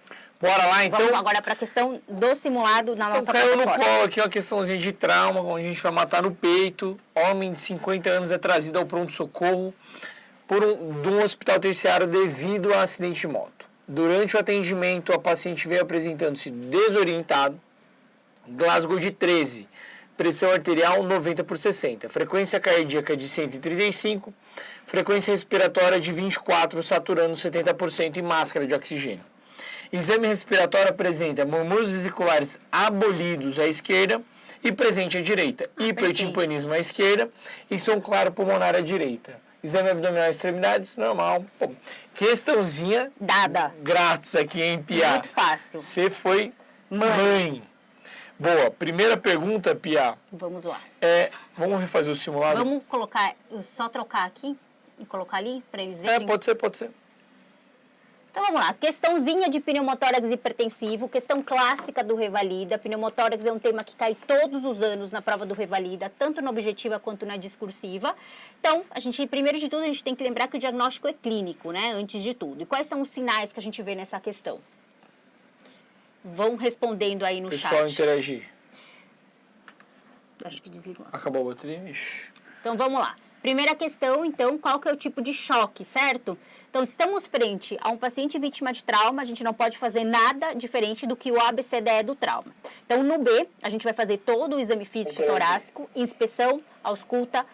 Bora lá, então. Vamos agora para a questão do simulado na nossa plataforma. Caiu no colo aqui uma questãozinha de trauma, onde a gente vai matar no peito. Homem de 50 anos é trazido ao pronto-socorro de um hospital terciário devido a acidente de moto. Durante o atendimento, a paciente veio apresentando-se desorientado, Glasgow de 13, pressão arterial 90/60, frequência cardíaca de 135, frequência respiratória de 24, saturando 70% e máscara de oxigênio. Exame respiratório apresenta murmúrios vesiculares abolidos à esquerda e presente à direita, hipertimpanismo à esquerda e som claro pulmonar à direita. Exame abdominal extremidades, normal. Pô, questãozinha dada. Grátis aqui, hein, Pia? Muito fácil. Você foi mãe. Boa. Primeira pergunta, Pia. Vamos lá. Vamos refazer o simulado? Vamos colocar, só trocar aqui e colocar ali para eles verem? Pode ser. Então vamos lá, questãozinha de pneumotórax hipertensivo, questão clássica do Revalida. Pneumotórax é um tema que cai todos os anos na prova do Revalida, tanto na objetiva quanto na discursiva. Então, primeiro de tudo, a gente tem que lembrar que o diagnóstico é clínico, né, antes de tudo. E quais são os sinais que a gente vê nessa questão? Vão respondendo aí no chat. Pessoal interagir. Acho que desligou. Acabou a bateria? Ixi. Então vamos lá. Primeira questão, então, qual que é o tipo de choque, certo? Então, se estamos frente a um paciente vítima de trauma, a gente não pode fazer nada diferente do que o ABCDE do trauma. Então, no B, a gente vai fazer todo o exame físico torácico, inspeção, ausculta,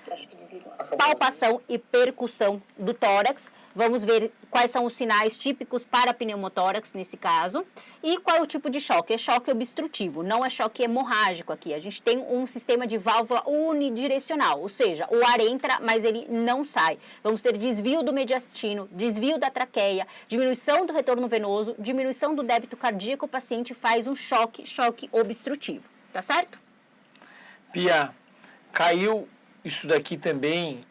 palpação e percussão do tórax. Vamos ver quais são os sinais típicos para pneumotórax nesse caso. E qual é o tipo de choque? É choque obstrutivo, não é choque hemorrágico aqui. A gente tem um sistema de válvula unidirecional, ou seja, o ar entra, mas ele não sai. Vamos ter desvio do mediastino, desvio da traqueia, diminuição do retorno venoso, diminuição do débito cardíaco. O paciente faz um choque obstrutivo, tá certo? Pia, caiu isso daqui também...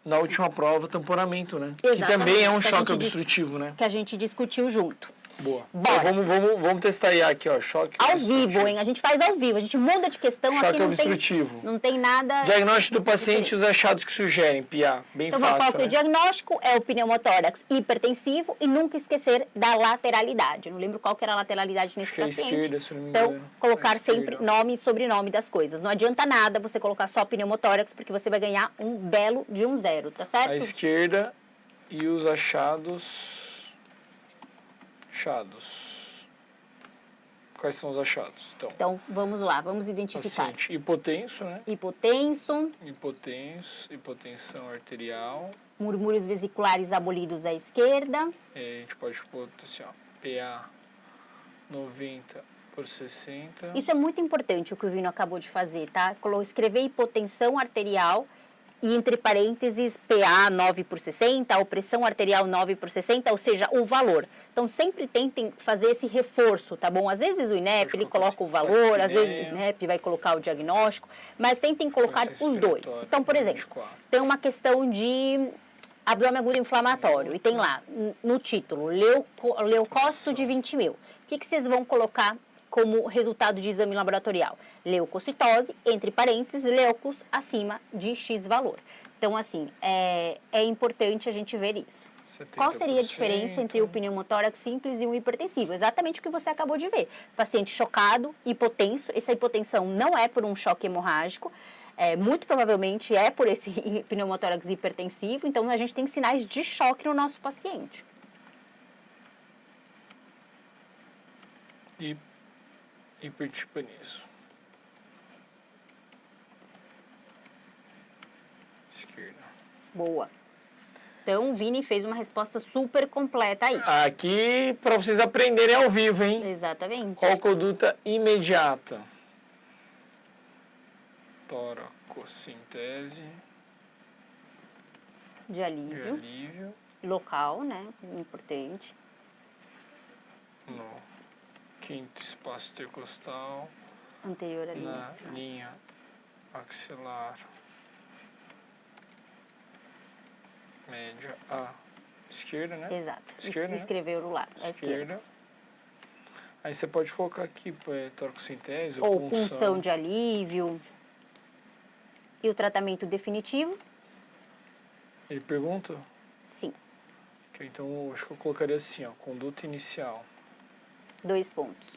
Na última prova, tamponamento, né? Exatamente. Que também é um choque obstrutivo, né? Que a gente discutiu junto. Boa. Bora. Então, vamos testar aí aqui, ó. Choque ao vivo, hein? A gente faz ao vivo. A gente muda de questão choque aqui. Não obstrutivo. Não tem nada... Diagnóstico do paciente e os achados que sugerem, Pia. Bem então, fácil, qual que é né? o diagnóstico? É o pneumotórax hipertensivo e nunca esquecer da lateralidade. Eu não lembro qual que era a lateralidade nesse Acho paciente. Que é a esquerda, se não me então, engano. colocar sempre nome e sobrenome das coisas. Não adianta nada você colocar só pneumotórax, porque você vai ganhar um belo de 0, tá certo? A esquerda e os achados... Quais são os achados? Então, vamos lá, vamos identificar. Paciente hipotenso, né? Hipotenso. Hipotensão arterial. Murmúrios vesiculares abolidos à esquerda. A gente pode pôr assim, ó, PA 90/60. Isso é muito importante, o que o Vino acabou de fazer, tá? Escrever hipotensão arterial e, entre parênteses, PA 9/60, ou pressão arterial 9/60, ou seja, o valor. Então, sempre tentem fazer esse reforço, tá bom? Às vezes o INEP, ele coloca o valor, às vezes o INEP vai colocar o diagnóstico, mas tentem colocar os dois. Então, por exemplo, tem uma questão de abdômen agudo inflamatório, e tem lá, no título, leucócito de 20 mil. O que vocês vão colocar como resultado de exame laboratorial? Leucocitose, entre parênteses, leucos acima de X valor. Então, assim, é importante a gente ver isso. 70%. Qual seria a diferença entre o pneumotórax simples e um hipertensivo? Exatamente o que você acabou de ver. Paciente chocado, hipotenso, essa hipotensão não é por um choque hemorrágico, muito provavelmente é por esse pneumotórax hipertensivo, então a gente tem sinais de choque no nosso paciente. E hipertipanismo. Esquerda. Boa. Então, o Vini fez uma resposta super completa aí. Aqui, para vocês aprenderem ao vivo, hein? Exatamente. Qual conduta imediata? Toracocintese. De alívio. Local, né? Importante. No quinto espaço intercostal. Anterior à linha Na axilar. linha axilar. Média à esquerda, né? Exato. Esquerda, né? Escreveu o lado. À esquerda. Esquerda. Aí você pode colocar aqui toracocintese Ou punção de alívio. E o tratamento definitivo? Ele pergunta? Sim. Então, eu acho que eu colocaria assim, ó, conduta inicial. 2 pontos.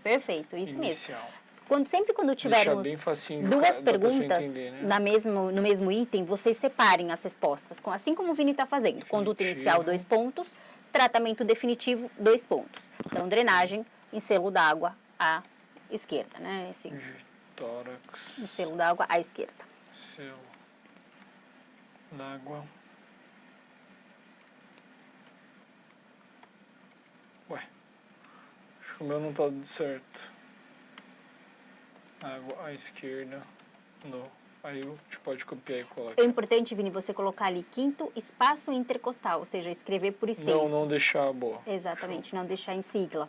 Perfeito, isso inicial. mesmo. Sempre quando tivermos bem facinho duas da pessoa perguntas entender, né? no mesmo item, vocês separem as respostas, assim como o Vini está fazendo. Definitivo. Conduta inicial, 2 pontos. Tratamento definitivo, 2 pontos. Então, drenagem em selo d'água à esquerda, né? Esse De tórax. selo d'água à esquerda. Selo d'água. Ué, acho que o meu não tá certo. Água à esquerda. Aí a gente pode copiar e colar É aqui. importante, Vini, você colocar ali quinto espaço intercostal, ou seja, escrever por extenso. Não deixar a boa. Exatamente, não deixar em sigla.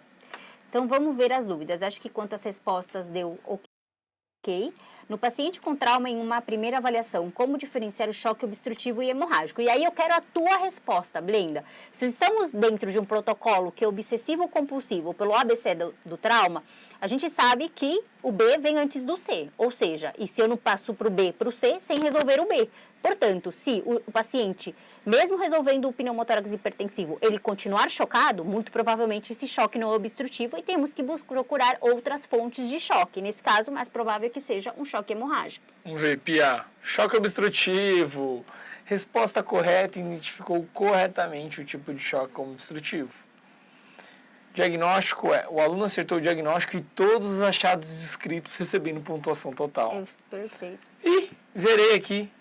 Então, vamos ver as dúvidas. Acho que quanto às respostas deu ok. No paciente com trauma em uma primeira avaliação, como diferenciar o choque obstrutivo e hemorrágico? E aí eu quero a tua resposta, Blenda. Se estamos dentro de um protocolo que é obsessivo compulsivo pelo ABC do trauma, a gente sabe que o B vem antes do C. Ou seja, e se eu não passo para o B para o C, sem resolver o B. Portanto, se o paciente, mesmo resolvendo o pneumotórax hipertensivo, ele continuar chocado, muito provavelmente esse choque não é obstrutivo e temos que procurar outras fontes de choque. Nesse caso, mais provável que seja um choque hemorrágico. Vamos ver, Pia. Choque obstrutivo. Resposta correta, identificou corretamente o tipo de choque como obstrutivo. Diagnóstico o aluno acertou o diagnóstico e todos os achados escritos recebendo pontuação total. Perfeito. Ih, zerei aqui.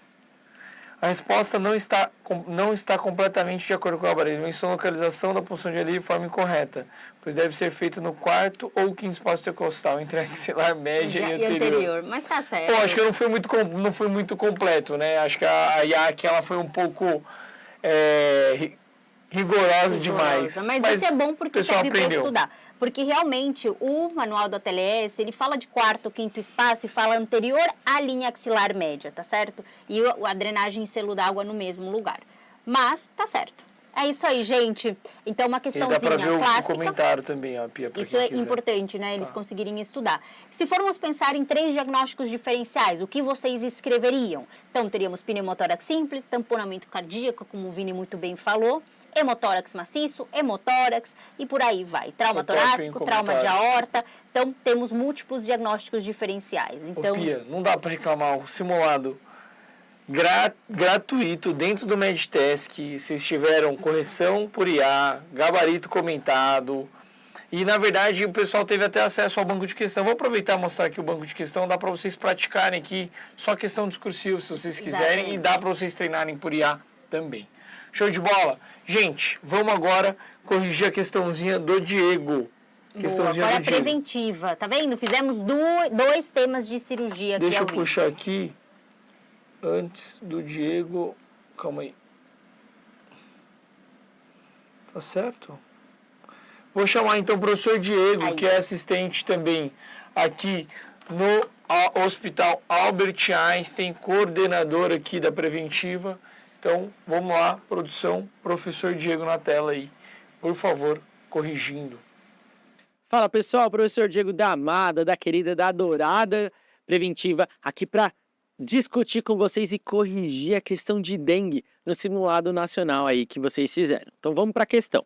A resposta não está completamente de acordo com o gabarito. Menção localização da punção de alívio de forma incorreta, pois deve ser feito no quarto ou quinto espaço intercostal, entre a axilar média e anterior. Mas tá certo. Pô, acho que eu não fui muito completo, né? Acho que a IAC ela foi um pouco rigorosa demais. Mas isso é bom porque serve para aprendeu. estudar. Porque realmente o manual do ATLS, ele fala de quarto, quinto espaço e fala anterior à linha axilar média, tá certo? E a drenagem em selo d'água no mesmo lugar. Mas tá certo. É isso aí, gente. Então, uma questãozinha clássica. Dá pra ver o comentário também, ó, Pia, pra isso é quem quiser. importante, né? Eles conseguirem estudar. Se formos pensar em 3 diagnósticos diferenciais, o que vocês escreveriam? Então, teríamos pneumotórax simples, tamponamento cardíaco, como o Vini muito bem falou, hemotórax maciço, hemotórax e por aí vai. Trauma torácico, trauma de aorta. Então, temos múltiplos diagnósticos diferenciais. Então, Pia, não dá para reclamar. O simulado gratuito dentro do MedTest, que vocês tiveram correção por IA, gabarito comentado, E, na verdade, o pessoal teve até acesso ao banco de questão. Vou aproveitar e mostrar aqui o banco de questão. Dá para vocês praticarem aqui só questão discursiva, se vocês quiserem. Exatamente. E dá para vocês treinarem por IA também. Show de bola? Gente, vamos agora corrigir a questãozinha do Diego. Questãozinha Agora do Diego. preventiva. Tá vendo? Fizemos dois temas de cirurgia aqui. Deixa eu ao puxar aqui. Antes do Diego... Calma aí. Tá certo? Vou chamar então o professor Diego, Aí. que é assistente também aqui no Hospital Albert Einstein, coordenador aqui da preventiva. Então, vamos lá, produção, professor Diego na tela aí, por favor, corrigindo. Fala pessoal, professor Diego da amada, da querida, da adorada preventiva, aqui para discutir com vocês e corrigir a questão de dengue no simulado nacional aí que vocês fizeram. Então vamos para a questão.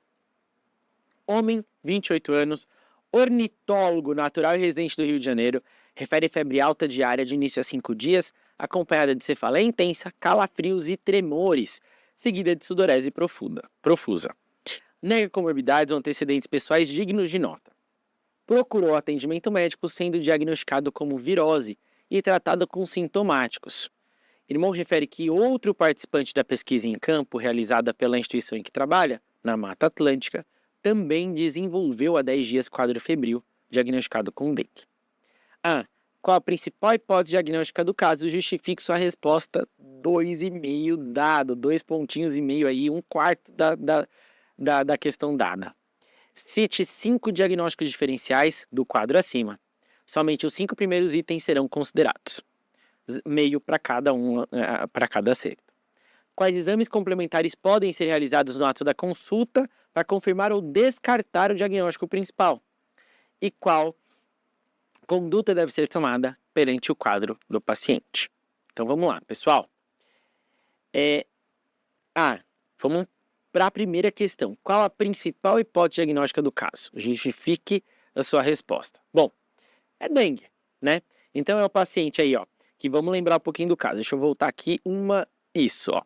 Homem, 28 anos, ornitólogo natural e residente do Rio de Janeiro, refere febre alta diária de início a 5 dias, acompanhada de cefaleia intensa, calafrios e tremores, seguida de sudorese profusa. Nega comorbidades ou antecedentes pessoais dignos de nota. Procurou atendimento médico sendo diagnosticado como virose e tratado com sintomáticos. Irmão refere que outro participante da pesquisa em campo realizada pela instituição em que trabalha, na Mata Atlântica, também desenvolveu há 10 dias quadro febril, diagnosticado com dengue. Qual a principal hipótese diagnóstica do caso? Justifique sua resposta 2,5 dado, 2 pontinhos e meio aí, 1/4 da questão dada. Cite 5 diagnósticos diferenciais do quadro acima. Somente os 5 primeiros itens serão considerados. Meio para cada acerto. Quais exames complementares podem ser realizados no ato da consulta para confirmar ou descartar o diagnóstico principal? E qual conduta deve ser tomada perante o quadro do paciente? Então vamos lá, pessoal. Vamos para a primeira questão. Qual a principal hipótese diagnóstica do caso? Justifique a sua resposta. Bom, é dengue, né? Então é o paciente aí, ó, que vamos lembrar um pouquinho do caso. Deixa eu voltar aqui isso, ó.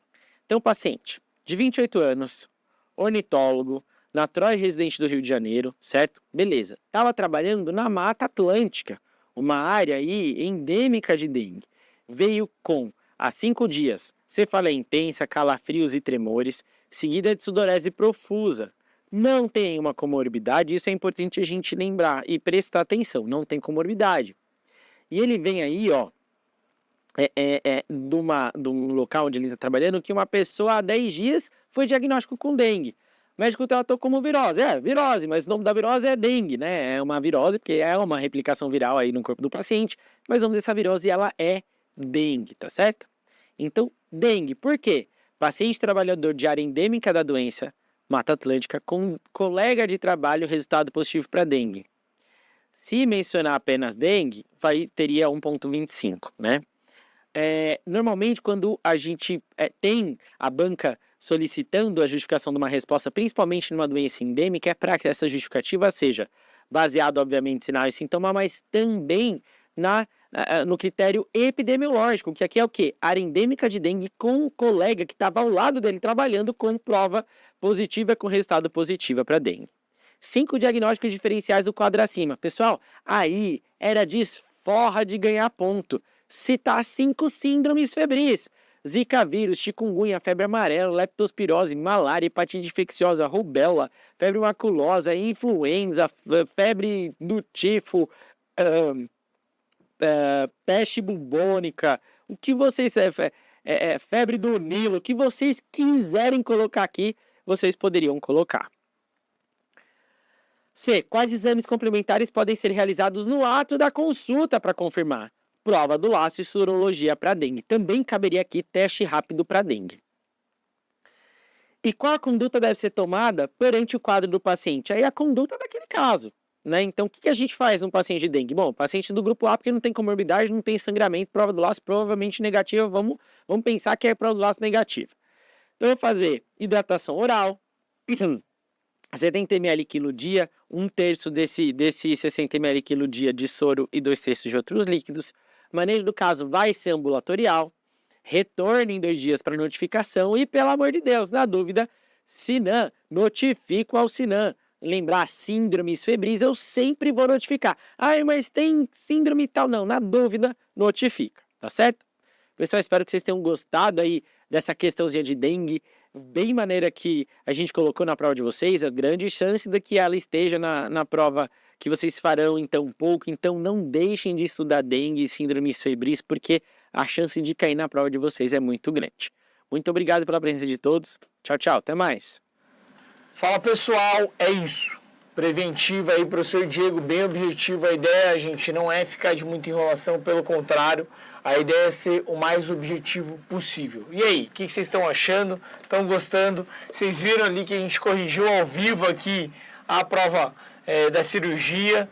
Então o paciente de 28 anos, ornitólogo, natural e residente do Rio de Janeiro, certo? Beleza. Estava trabalhando na Mata Atlântica, uma área aí endêmica de dengue. Veio com, há 5 dias, cefaleia intensa, calafrios e tremores, seguida de sudorese profusa. Não tem uma comorbidade, isso é importante a gente lembrar e prestar atenção, não tem comorbidade. E ele vem aí, ó, de um local onde ele está trabalhando, que uma pessoa há 10 dias foi diagnóstico com dengue. O médico tratou como virose. Virose, mas o nome da virose é dengue, né? É uma virose, porque é uma replicação viral aí no corpo do paciente, mas o nome dessa virose, ela é dengue, tá certo? Então, dengue, por quê? Paciente trabalhador de área endêmica da doença, Mata Atlântica, com colega de trabalho, resultado positivo para dengue. Se mencionar apenas dengue, teria 1,25, né? Normalmente, quando a gente tem a banca solicitando a justificação de uma resposta, principalmente numa doença endêmica, é para que essa justificativa seja baseada, obviamente, em sinal e sintoma, mas também no critério epidemiológico, que aqui é o quê? Área endêmica de dengue com um colega que estava ao lado dele trabalhando com prova positiva, com resultado positivo para dengue. 5 diagnósticos diferenciais do quadro acima. Pessoal, aí era desforra de ganhar ponto. Citar 5 síndromes febris: Zika vírus, chikungunya, febre amarela, leptospirose, malária, hepatite infecciosa, rubéola, febre maculosa, influenza, febre do tifo, peste bubônica, o que vocês... febre do Nilo, o que vocês quiserem colocar aqui, vocês poderiam colocar. C. Quais exames complementares podem ser realizados no ato da consulta para confirmar? Prova do laço e sorologia para dengue. Também caberia aqui teste rápido para dengue. E qual a conduta deve ser tomada perante o quadro do paciente? Aí a conduta daquele caso, né? Então, o que a gente faz num paciente de dengue? Bom, paciente do grupo A, porque não tem comorbidade, não tem sangramento, prova do laço provavelmente negativa. Vamos pensar que é prova do laço negativa. Então, eu vou fazer hidratação oral, 70 ml quilo dia, 1/3 desse 60 ml quilo dia de soro e 2/3 de outros líquidos. Manejo do caso vai ser ambulatorial. Retorno em 2 dias para notificação e, pelo amor de Deus, na dúvida, SINAM, notifico ao SINAM. lembrar síndromes febris, eu sempre vou notificar. Ah, mas tem síndrome e tal? Não, na dúvida, notifica, tá certo? Pessoal, espero que vocês tenham gostado aí dessa questãozinha de dengue, bem maneira que a gente colocou na prova de vocês, a grande chance de que ela esteja na prova que vocês farão em tão pouco, então não deixem de estudar dengue e síndromes febris, porque a chance de cair na prova de vocês é muito grande. Muito obrigado pela presença de todos. Tchau, tchau. Até mais. Fala, pessoal. É isso. Preventiva aí, professor Diego, bem objetivo. A ideia, gente, não é ficar de muita enrolação, pelo contrário. A ideia é ser o mais objetivo possível. E aí, o que vocês estão achando? Estão gostando? Vocês viram ali que a gente corrigiu ao vivo aqui a prova da cirurgia.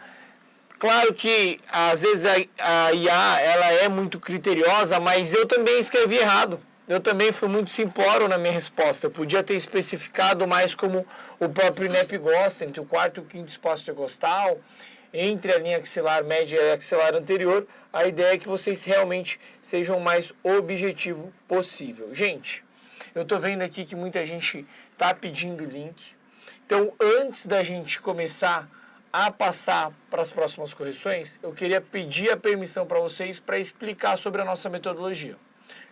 Claro que às vezes a IA ela é muito criteriosa, mas eu também escrevi errado. Eu também fui muito simplório na minha resposta. Eu podia ter especificado mais como o próprio INEP gosta, entre o quarto e o quinto espaço intercostal, entre a linha axilar média e a axilar anterior. A ideia é que vocês realmente sejam o mais objetivo possível. Gente, eu estou vendo aqui que muita gente está pedindo link. Então, antes da gente começar a passar para as próximas correções, eu queria pedir a permissão para vocês para explicar sobre a nossa metodologia.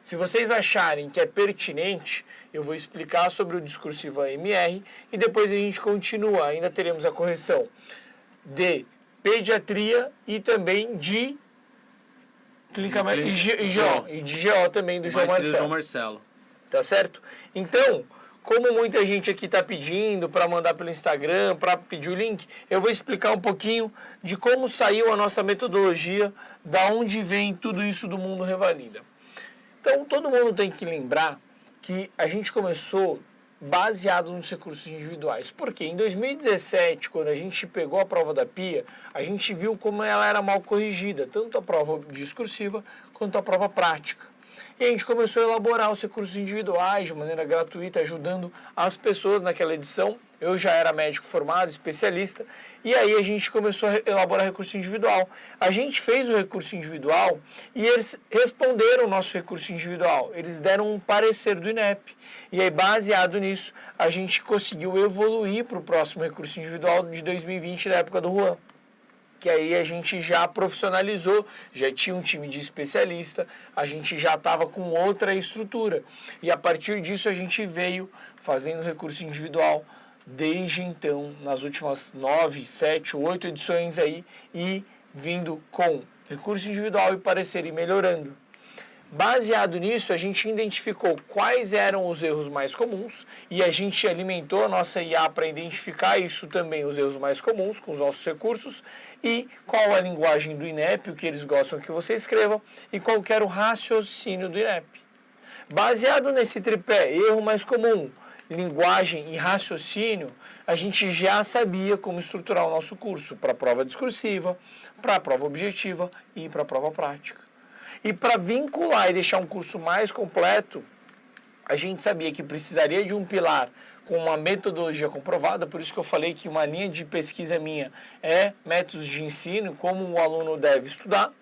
Se vocês acharem que é pertinente, eu vou explicar sobre o discursivo AMR e depois a gente continua. Ainda teremos a correção de pediatria e também de clínica e de GO também do João Marcelo. Tá certo? Então, como muita gente aqui está pedindo para mandar pelo Instagram, para pedir o link, eu vou explicar um pouquinho de como saiu a nossa metodologia, da onde vem tudo isso do Mundo Revalida. Então, todo mundo tem que lembrar que a gente começou baseado nos recursos individuais. Porque em 2017, quando a gente pegou a prova da PIA, a gente viu como ela era mal corrigida, tanto a prova discursiva quanto a prova prática. E a gente começou a elaborar os recursos individuais de maneira gratuita, ajudando as pessoas naquela edição. Eu já era médico formado, especialista, e aí a gente começou a elaborar recurso individual. A gente fez o recurso individual e eles responderam o nosso recurso individual. Eles deram um parecer do INEP. E aí, baseado nisso, a gente conseguiu evoluir para o próximo recurso individual de 2020, na época do Juan. Que aí a gente já profissionalizou, já tinha um time de especialista, a gente já estava com outra estrutura. E a partir disso a gente veio fazendo recurso individual desde então, nas últimas 9, 7, 8 edições aí, e vindo com recurso individual e parecer e melhorando. Baseado nisso, a gente identificou quais eram os erros mais comuns e a gente alimentou a nossa IA para identificar isso também, os erros mais comuns, com os nossos recursos, e qual a linguagem do INEP, o que eles gostam que você escreva, e qual que era o raciocínio do INEP. Baseado nesse tripé, erro mais comum, linguagem e raciocínio, a gente já sabia como estruturar o nosso curso para a prova discursiva, para a prova objetiva e para a prova prática. E para vincular e deixar um curso mais completo, a gente sabia que precisaria de um pilar com uma metodologia comprovada, por isso que eu falei que uma linha de pesquisa minha é métodos de ensino, como o aluno deve estudar,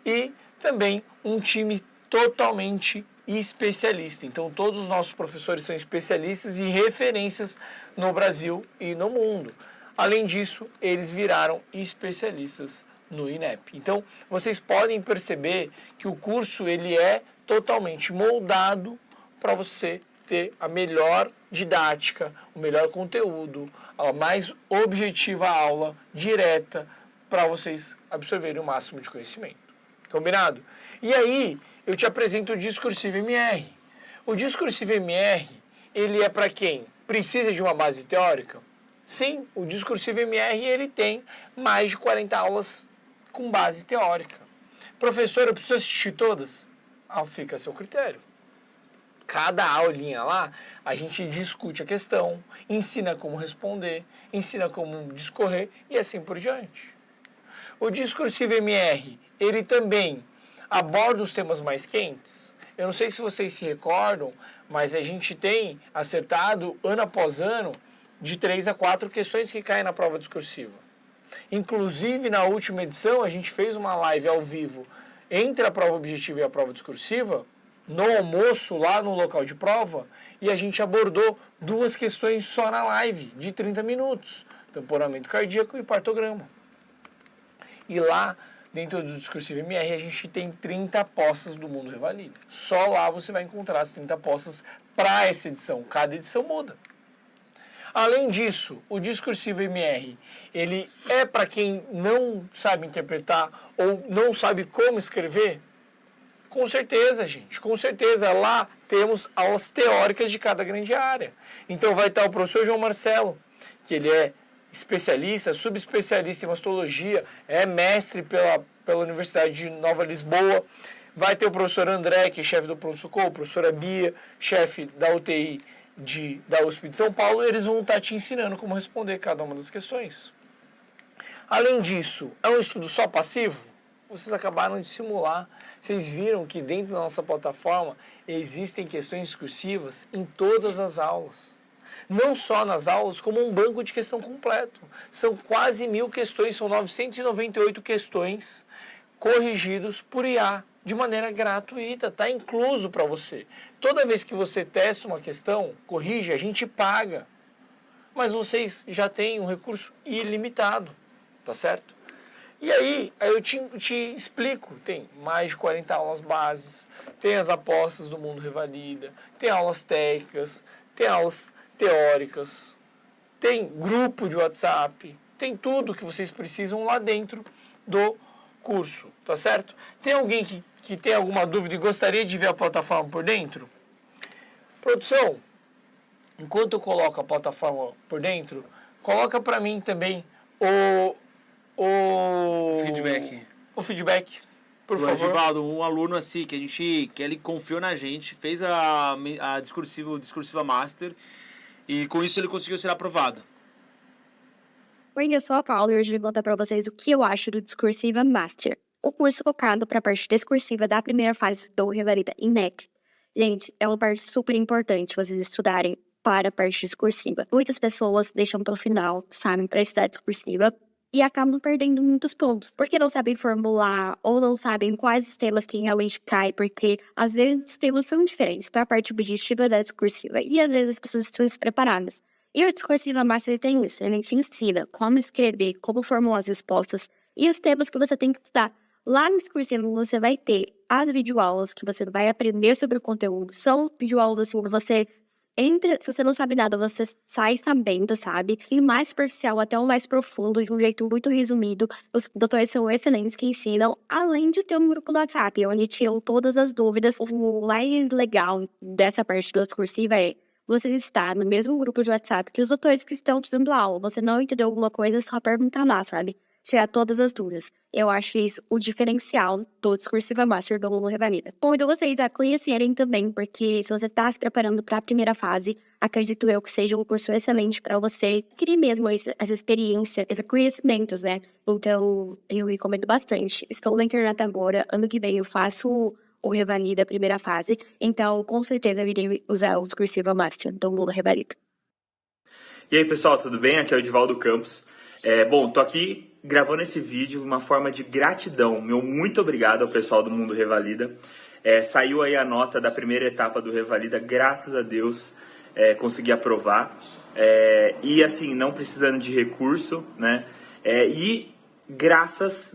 e também um time totalmente especialista. Então, todos os nossos professores são especialistas e referências no Brasil e no mundo. Além disso, eles viraram especialistas no INEP. Então, vocês podem perceber que o curso ele é totalmente moldado para você ter a melhor didática, o melhor conteúdo, a mais objetiva aula, direta, para vocês absorverem o máximo de conhecimento. Combinado? E aí, eu te apresento o Discursivo MR. O Discursivo MR, ele é para quem precisa de uma base teórica? Sim, o Discursivo MR ele tem mais de 40 aulas com base teórica. Professor, eu preciso assistir todas? Fica a seu critério. Cada aulinha lá, a gente discute a questão, ensina como responder, ensina como discorrer e assim por diante. O Discursivo MR, ele também aborda os temas mais quentes. Eu não sei se vocês se recordam, mas a gente tem acertado, ano após ano, de 3 a 4 questões que caem na prova discursiva. Inclusive, na última edição, a gente fez uma live ao vivo entre a prova objetiva e a prova discursiva, no almoço, lá no local de prova, e a gente abordou 2 questões só na live, de 30 minutos. tamponamento cardíaco e partograma. E lá, dentro do Discursivo MR, a gente tem 30 apostas do Mundo Revalida. Só lá você vai encontrar as 30 apostas para essa edição. Cada edição muda. Além disso, o Discursivo MR, ele é para quem não sabe interpretar ou não sabe como escrever? Com certeza, gente, com certeza. Lá temos aulas teóricas de cada grande área. Então vai estar o professor João Marcelo, que ele é especialista, subespecialista em mastologia, é mestre pela Universidade de Nova Lisboa. Vai ter o professor André, que é chefe do pronto-socorro, a professora Bia, chefe da UTI da USP de São Paulo. Eles vão estar te ensinando como responder cada uma das questões. Além disso, é um estudo só passivo? Vocês acabaram de simular. Vocês viram que dentro da nossa plataforma existem questões discursivas em todas as aulas. Não só nas aulas, como um banco de questão completo. São quase 1000 questões, são 998 questões corrigidos por IA, de maneira gratuita, está incluso para você. Toda vez que você testa uma questão, corrige, a gente paga. Mas vocês já têm um recurso ilimitado, tá certo? E aí eu te explico, tem mais de 40 aulas bases, tem as apostas do Mundo Revalida, tem aulas técnicas, tem aulas teóricas, tem grupo de WhatsApp, tem tudo que vocês precisam lá dentro do curso, tá certo? Tem alguém que tem alguma dúvida e gostaria de ver a plataforma por dentro? Produção, enquanto eu coloco a plataforma por dentro, coloca para mim também o feedback, por favor. Edivaldo, um aluno assim, que ele confiou na gente, fez a discursiva Master e com isso ele conseguiu ser aprovado. Oi, eu sou a Paula e hoje eu vou contar para vocês o que eu acho do Discursiva Master, o curso focado para a parte discursiva da primeira fase do Revalida INEP. Gente, é uma parte super importante vocês estudarem para a parte discursiva. Muitas pessoas deixam para o final, sabem, para estudar discursiva, e acabam perdendo muitos pontos, porque não sabem formular ou não sabem quais temas que realmente caem, porque às vezes os temas são diferentes para a parte objetiva da discursiva e às vezes as pessoas estão despreparadas. E o Discursiva Master tem isso, ele te ensina como escrever, como formular as respostas e os temas que você tem que estudar. Lá no Discursiva você vai ter as videoaulas que você vai aprender sobre o conteúdo, são videoaulas assim que você entra, se você não sabe nada, você sai sabendo, sabe? E mais superficial até o mais profundo, de um jeito muito resumido. Os doutores são excelentes que ensinam, além de ter um grupo do WhatsApp, onde tiram todas as dúvidas. O mais legal dessa parte do discursiva é você estar no mesmo grupo de WhatsApp que os doutores que estão dando aula. Você não entendeu alguma coisa, é só perguntar lá, sabe? Tirar todas as dúvidas. Eu acho isso o diferencial do Discursiva Master do Mundo Revalida. Convido vocês a conhecerem também, porque se você está se preparando para a primeira fase, acredito eu que seja um curso excelente para você adquirir mesmo essa experiência, esses conhecimentos, né? Então, eu recomendo bastante. Estou na internet agora, ano que vem eu faço o Revalida primeira fase, então com certeza eu irei usar o Discursiva Master do Mundo Revalida. E aí pessoal, tudo bem? Aqui é o Edivaldo Campos. Bom, tô aqui gravando esse vídeo uma forma de gratidão. Meu muito obrigado ao pessoal do Mundo Revalida. Saiu aí a nota da primeira etapa do Revalida, graças a Deus consegui aprovar. E assim, não precisando de recurso, né? E graças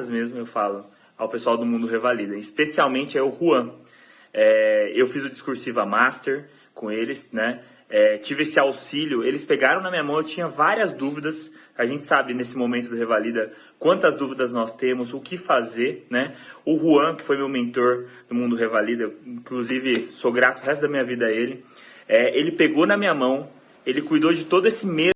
mesmo, eu falo, ao pessoal do Mundo Revalida, especialmente o Juan. Eu fiz o Discursiva Master com eles, né? Tive esse auxílio, eles pegaram na minha mão, eu tinha várias dúvidas. A gente sabe nesse momento do Revalida quantas dúvidas nós temos, o que fazer, né? O Juan, que foi meu mentor do Mundo Revalida, inclusive sou grato o resto da minha vida a ele. Ele pegou na minha mão, ele cuidou de todo esse medo